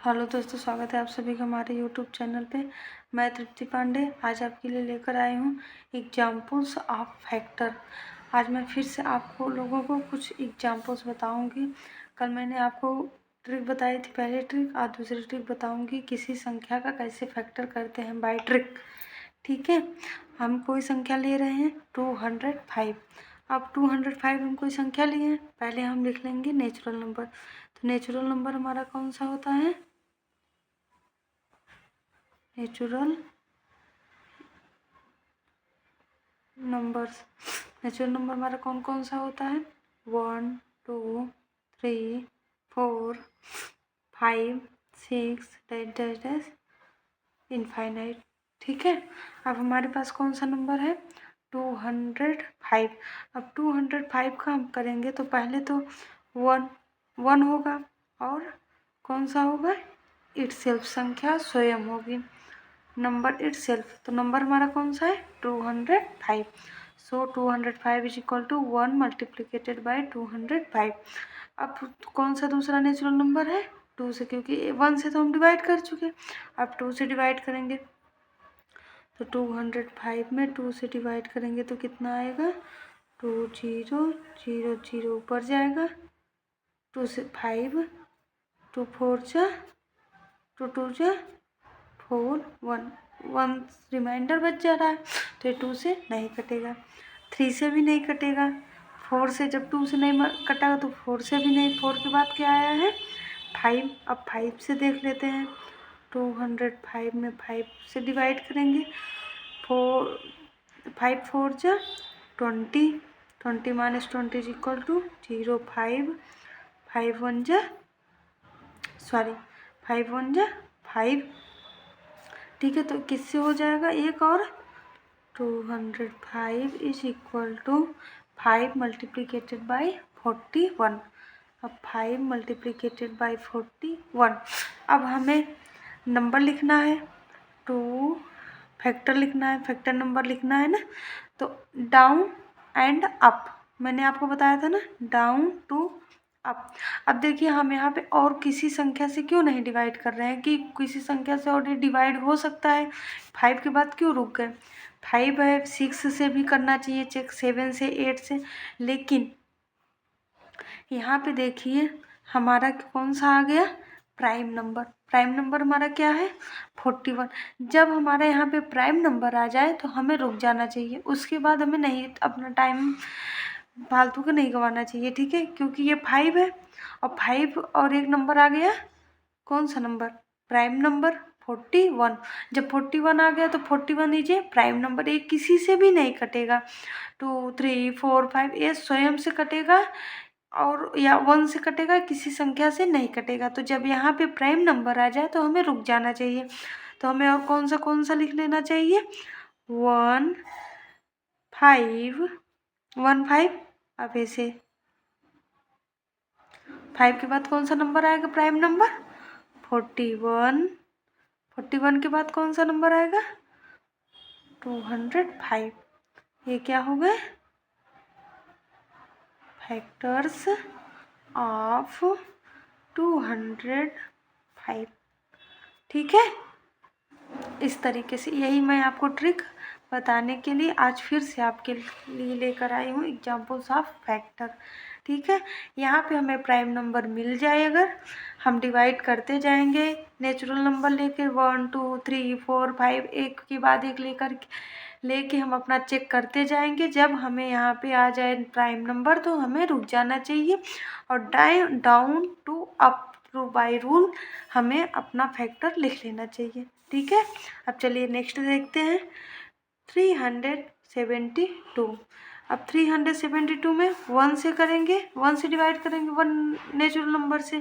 Hello दोस्तों, स्वागत है आप सभी का हमारे यूट्यूब चैनल पे। मैं तृप्ति पांडे आज आपके लिए लेकर आई हूँ एग्जाम्पल्स ऑफ फैक्टर। आज मैं फिर से आपको लोगों को कुछ एग्जाम्पल्स बताऊंगी। कल मैंने आपको ट्रिक बताई थी, पहली ट्रिक, आज दूसरी ट्रिक बताऊंगी किसी संख्या का कैसे फैक्टर करते हैं बाय ट्रिक। ठीक है, हम कोई संख्या ले रहे हैं 205। अब 205 हम कोई संख्या लिए हैं, पहले हम लिख लेंगे नेचुरल नंबर। तो नेचुरल नंबर हमारा कौन सा होता है? Natural numbers. नेचुरल नंबर हमारा कौन कौन सा होता है? 1 2 3 4 5 6 डैश डैश डैश इनफाइनाइट। ठीक है, अब हमारे पास कौन सा नंबर है? 205। अब 205 का हम करेंगे तो पहले तो 1 होगा और कौन सा होगा? इटसेल्फ, संख्या स्वयं होगी, नंबर इटसेल्फ। तो नंबर हमारा कौन सा है? 205। सो 205 इज इक्वल टू 1 मल्टीप्लिकेटेड बाई 205। अब कौन सा दूसरा नेचुरल नंबर है? 2 से, क्योंकि 1 से तो हम डिवाइड कर चुके, अब 2 से डिवाइड करेंगे। तो 205 में 2 से डिवाइड करेंगे तो कितना आएगा? 2 0 0 0 ऊपर जाएगा, 2 से 5, 2 4 जा, 2 2 जा 4 1 1 रिमाइंडर बच जा रहा है, तो ये 2 से नहीं कटेगा, 3 से भी नहीं कटेगा, 4 से, जब 2 से नहीं कटा तो 4 से भी नहीं। 4 के बाद क्या आया है? 5। अब 5 से देख लेते हैं, 205 में 5 से डिवाइड करेंगे, 5 4 जा 20, 20 माइनस 20 इज इक्वल टू 0 5 5 1 जा 5। ठीक है, तो किससे हो जाएगा एक और? 205 इज इक्वल टू 5 मल्टीप्लिकेटेड बाई 41। अब 5 मल्टीप्लिकेटेड बाई 41। अब हमें नंबर लिखना है, फैक्टर लिखना है, फैक्टर नंबर लिखना है ना, तो डाउन एंड अप, मैंने आपको बताया था ना, डाउन टू अप। अब देखिए, हम यहाँ पे और किसी संख्या से क्यों नहीं डिवाइड कर रहे हैं कि किसी संख्या से और डिवाइड हो सकता है, 5 के बाद क्यों रुक गए? 5 है, 6 से भी करना चाहिए चेक, 7 से, 8 से, लेकिन यहाँ पे देखिए हमारा कौन सा आ गया? Prime number. प्राइम नंबर हमारा क्या है? 41। जब हमारे यहाँ पे प्राइम नंबर आ जाए तो हमें रुक जाना चाहिए, उसके बाद हमें नहीं, अपना टाइम फालतू का नहीं गंवाना चाहिए। ठीक है, क्योंकि ये 5 है और 5 और एक नंबर आ गया, कौन सा नंबर? Prime number 41। जब 41 आ गया तो 41 लीजिए प्राइम नंबर, ये किसी से भी नहीं कटेगा। 2 3 4 5 ये स्वयं से कटेगा और या 1 से कटेगा, किसी संख्या से नहीं कटेगा। तो जब यहाँ पे प्राइम नंबर आ जाए तो हमें रुक जाना चाहिए। तो हमें और कौन सा लिख लेना चाहिए? 1 5 1 5। अब ऐसे 5 के बाद कौन सा नंबर आएगा? Prime number 41। 41 के बाद कौन सा नंबर आएगा? 205। ये क्या हो गए? Factors of 205। ठीक है, इस तरीके से, यही मैं आपको ट्रिक बताने के लिए आज फिर से आपके लिए लेकर आई हूँ एग्जाम्पल्स ऑफ फैक्टर। ठीक है, यहाँ पे हमें प्राइम नंबर मिल जाए, अगर हम डिवाइड करते जाएंगे नेचुरल नंबर लेकर 1 2 3 4 5, एक के बाद एक लेके हम अपना चेक करते जाएंगे। जब हमें यहाँ पे आ जाए प्राइम नंबर तो हमें रुक जाना चाहिए और down to up by rule हमें अपना फैक्टर लिख लेना चाहिए। ठीक है, अब चलिए नेक्स्ट देखते हैं 372। अब 372 में 1 से करेंगे, 1 से डिवाइड करेंगे 1 नेचुरल नंबर से,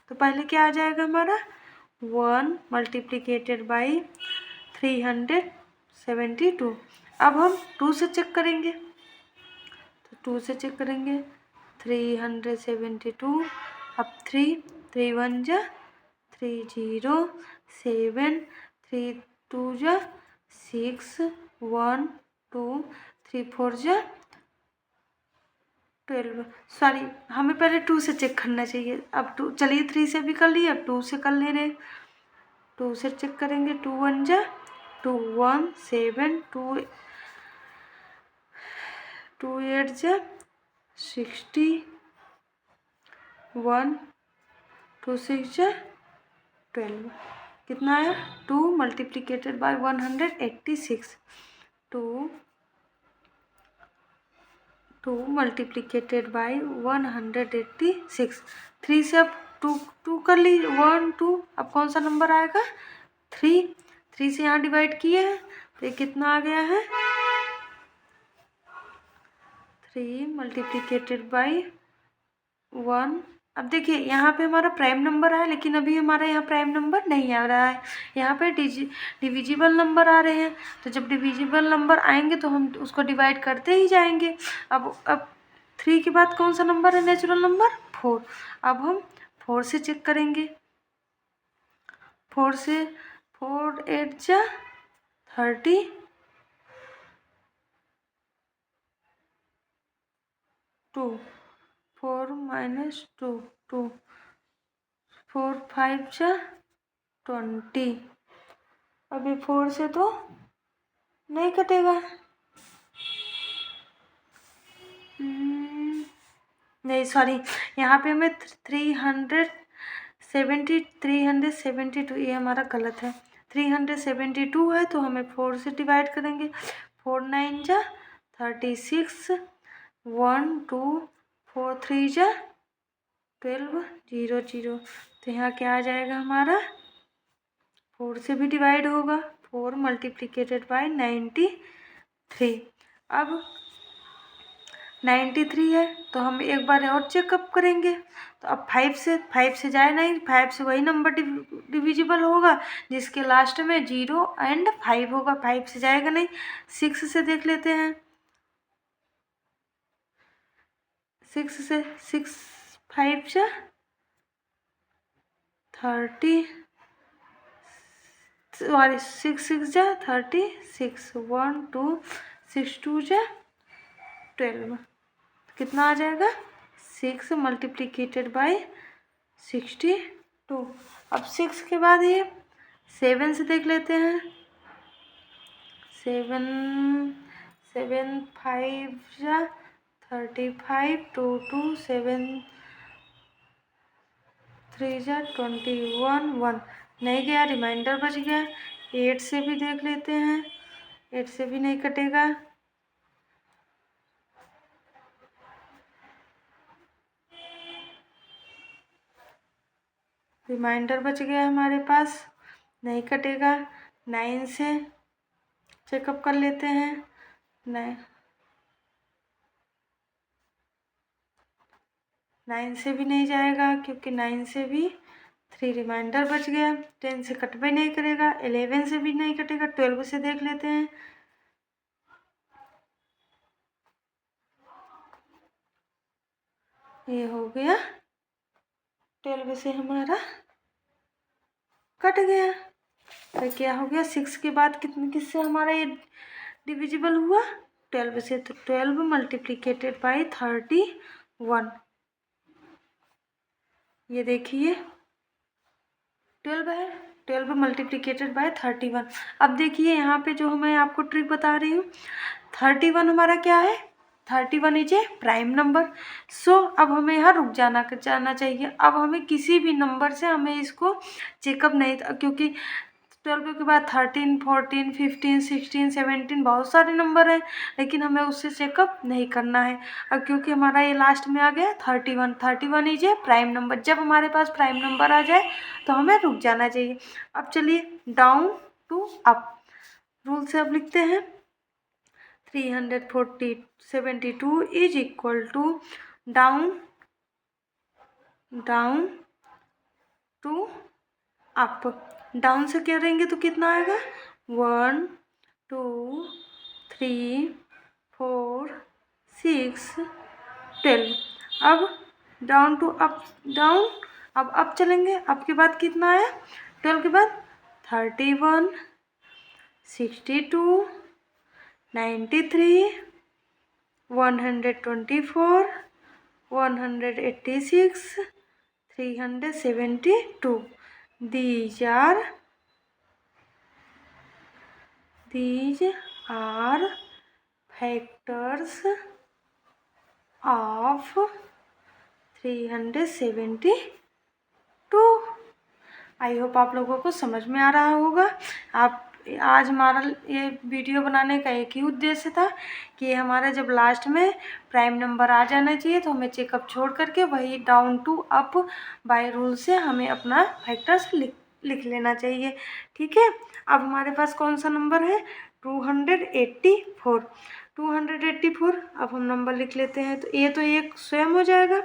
तो पहले क्या आ जाएगा हमारा? 1 मल्टीप्लिकेटेड बाई 372। अब हम 2 से चेक करेंगे, तो 2 से चेक करेंगे 372। अब 3 1 जा 3 0 7 3 2 जा 6 1 2 3 4 जा 12, सॉरी हमें पहले 2 से चेक करना चाहिए। अब 2, चलिए 3 से भी कर लिए, अब 2 से कर ले रहे। 2 से चेक करेंगे। 2 1 जा 2 1 7 2 2 8 जा 60 1 2 6 जा 12। कितना आया? 2 मल्टीप्लिकेटेड बाय 186। 2 मल्टीप्लिकेटेड बाय 186। 3 से अब 2 कर ली, 1 2। अब कौन सा नंबर आएगा? 3 से यहाँ डिवाइड किए हैं तो ये कितना आ गया है? 3 मल्टीप्लिकेटेड बाय 1। अब देखिए यहाँ पे हमारा प्राइम नंबर है, लेकिन अभी हमारा यहाँ प्राइम नंबर नहीं आ रहा है, यहाँ पे डिविजिबल नंबर आ रहे हैं। तो जब डिविजिबल नंबर आएंगे तो हम उसको डिवाइड करते ही जाएंगे। अब 3 के बाद कौन सा नंबर है नेचुरल नंबर? 4। अब हम 4 से चेक करेंगे। 4 से 4 8 जा 30 2 4 माइनस 2 2 4 5 जा 20। अभी 4 से तो नहीं कटेगा। नहीं सॉरी, यहाँ पे हमें 372, ये हमारा गलत है। 372 है तो हमें 4 से डिवाइड करेंगे। 4 9 जा 36 1 2 4 3 जा 12 0 0। तो यहाँ क्या आ जाएगा हमारा? 4 से भी डिवाइड होगा। 4 मल्टीप्लिकेटेड बाय 93। अब 93 है तो हम एक बार और चेकअप करेंगे। तो अब 5 से जाए नहीं, 5 से वही नंबर डिविजिबल होगा जिसके लास्ट में 0 एंड 5 होगा। 5 से जाएगा नहीं। 6 से देख लेते हैं। 6 से 6 5 जा 30 सॉरी 6 6 जा 36 1 2 6 2 जा 12। कितना आ जाएगा? 6 मल्टीप्लिकेटेड बाय 62। अब 6 के बाद ये 7 से देख लेते हैं। 7 7 5 जा 35 2 2 7 3 जा 21 1। नहीं गया, रिमाइंडर बच गया। 8 से भी देख लेते हैं। 8 से भी नहीं कटेगा। रिमाइंडर बच गया हमारे पास, नहीं कटेगा। 9 से चेकअप कर लेते हैं। 9 से भी नहीं जाएगा क्योंकि 9 से भी 3 रिमाइंडर बच गया। 10 से कट भी नहीं करेगा। 11 से भी नहीं कटेगा। 12 से देख लेते हैं। ये हो गया। 12 से हमारा कट गया। तो क्या हो गया? 6 के बाद किससे हमारा ये डिविजिबल हुआ? 12 से। तो 12 मल्टीप्लिकेटेड बाई 31। ये देखिए 12 है। 12 मल्टीप्लिकेटेड बाय 31। अब देखिए यहाँ पे जो मैं आपको ट्रिक बता रही हूँ, 31 हमारा क्या है? 31 इज ए प्राइम नंबर। सो अब हमें यहाँ रुक जाना चाहिए। अब हमें किसी भी नंबर से हमें इसको चेकअप नहीं, क्योंकि 12 के बाद 13 14 15 16 17 बहुत सारे नंबर हैं, लेकिन हमें उससे चेकअप नहीं करना है। अब क्योंकि हमारा ये लास्ट में आ गया 31 इज ए प्राइम नंबर। जब हमारे पास प्राइम नंबर आ जाए तो हमें रुक जाना चाहिए। अब चलिए डाउन टू अप रूल से अब लिखते हैं। 372 is equal to down to up. Down से करेंगे तो कितना आएगा? 1 2 3 4 6 12। अब डाउन टू अप डाउन। अब अप चलेंगे। अप के बाद कितना आया? 12 के बाद 31 62 93 124 186, 372. These are factors of 372. I hope आप लोगों को समझ में आ रहा होगा। आज हमारा ये वीडियो बनाने का एक ही उद्देश्य था कि हमारा जब लास्ट में प्राइम नंबर आ जाना चाहिए तो हमें चेकअप छोड़ करके वही down to up by rule से हमें अपना फैक्टर्स लिख लेना चाहिए। ठीक है, अब हमारे पास कौन सा नंबर है? 284। 284 अब हम नंबर लिख लेते हैं। तो ये तो एक स्वयं हो जाएगा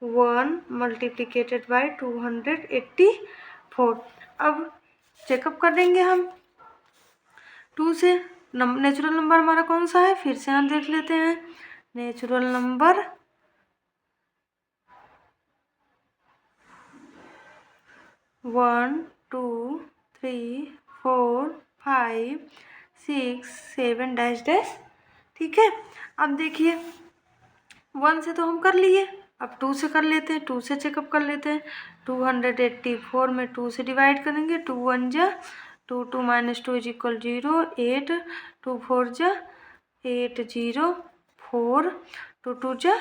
1 मल्टीप्लिकेटेड बाय 284। अब चेकअप कर देंगे हम 2 से। नेचुरल नंबर हमारा कौन सा है? फिर से हम देख लेते हैं। Natural number 1 2 3 4 5 6 7 dash dash. ठीक है, अब देखिए 1 से तो हम कर लिए, अब 2 से कर लेते हैं। 2 से चेकअप कर लेते हैं। 284 में 2 से डिवाइड करेंगे। 2 1 जा 2, 2 - 2 = 0, 8, 2 4 जा 8, 0 4, 2 2 जा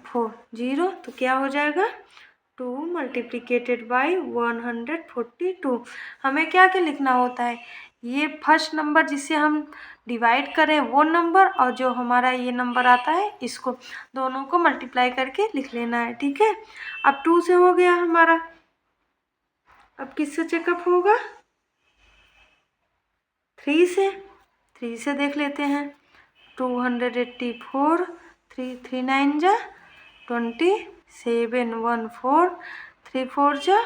4 0। तो क्या हो जाएगा? 2 मल्टीप्लिकेटेड बाई 142। हमें क्या क्या लिखना होता है? ये फर्स्ट नंबर जिससे हम डिवाइड करें वो नंबर, और जो हमारा ये नंबर आता है इसको, दोनों को मल्टीप्लाई करके लिख लेना है। ठीक है, अब 2 से हो गया हमारा। अब किससे चेकअप होगा? 3 से। 3 से देख लेते हैं। 284 3 3 9 जा 27 1 4 3 4 जा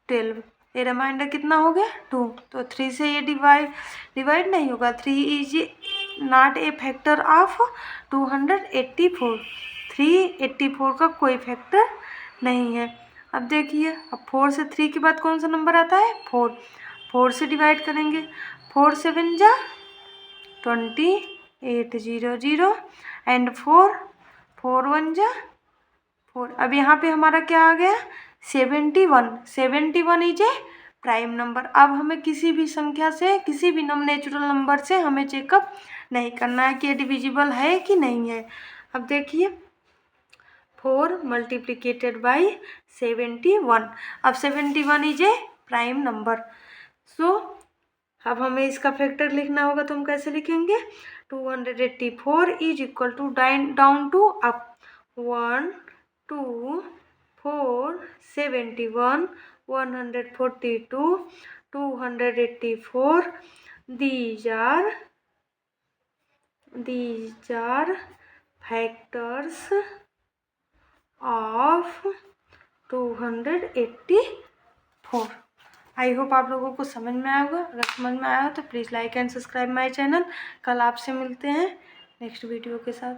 12। ये रिमाइंडर कितना हो गया? 2। तो 3 से ये डिवाइड नहीं होगा। 3 is not a factor of 284। 384 का कोई फैक्टर नहीं है। अब देखिए, अब 4 से 3 के बाद कौन सा नंबर आता है? 4। 4 से डिवाइड करेंगे। 4 7 जा 28 0 0 एंड 4 4 1 जा 4। अब यहाँ पे हमारा क्या आ गया? 71। 71 इज ए प्राइम नंबर। अब हमें किसी भी संख्या से, किसी भी नेचुरल नंबर से हमें चेकअप नहीं करना है कि ये डिविजिबल है कि नहीं है। अब देखिए 4 मल्टीप्लिकेटेड बाई 71। अब 71 इज ए प्राइम नंबर। सो अब हमें इसका फैक्टर लिखना होगा, तो हम कैसे लिखेंगे? 284 is equal to down to up 1 2 4 71 142 284। These are factors of 284। I hope आप लोगों को समझ में आया होगा। अगर समझ में आया हो तो please like and subscribe my channel. कल आपसे मिलते हैं नेक्स्ट वीडियो के साथ।